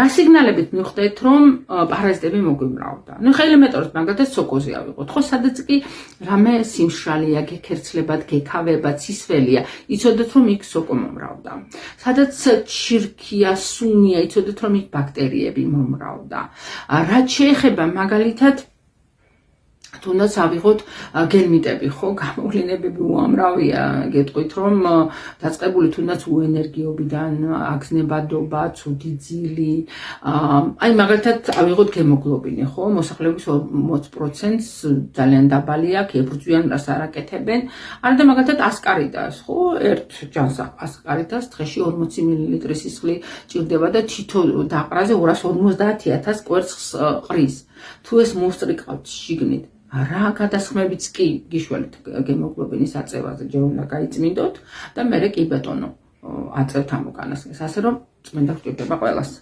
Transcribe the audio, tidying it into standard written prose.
რა სიგნალებით მივხვდეთ, რომ პარაზიტები მოგვიმრავლდა? ნუ ხელმეტორს მაგალითად სოკოზე ავიღოთ, ხო, სადაც კი რამე სიმშრალეა, გექერცლებად, გექავებად, სისველია, იცოდეთ, რომ იქ სოკო მომრავლდა. სადაც ჩირქია, სუნია, იცოდეთ, რომ იქ ბაქტერიები მომრავლდა. რაც შეეხება მაგალითად თუნდაც ავიღოთ გელმიტები, ხო, გამოვლინებები უამრავია, გეტყვით, რომ დაწყებული თუნდაც უენერგიობიდან, აგზნებადობა, ცუდი ძილი, აი მაგალითად ავიღოთ გემოგლობინი, ხო, მოსახლეობის 40%-ს ძალიან დაბალი აქვს, ებრძვიან რას არ აკეთებენ. არა და მაგალითად ასკარიდას, ხო, ერთ ჯანს ასკარიდას დღეში 40 მილილიტრი სისხლი ჭირდება და თითო დაყრაზე 250.000 კვერცხს ყრის. თუ ეს მოსწრიყავთ შიგნით, რა გადასხმებიც კი გიშველით გემოგლობინის აწევაზე ჯერ უნდა გაიწმინდოთ და მერე კი ბეტონო აწევთ ამ უკანასკნელს, ასე რომ წმინდა გჭირდება ყველას.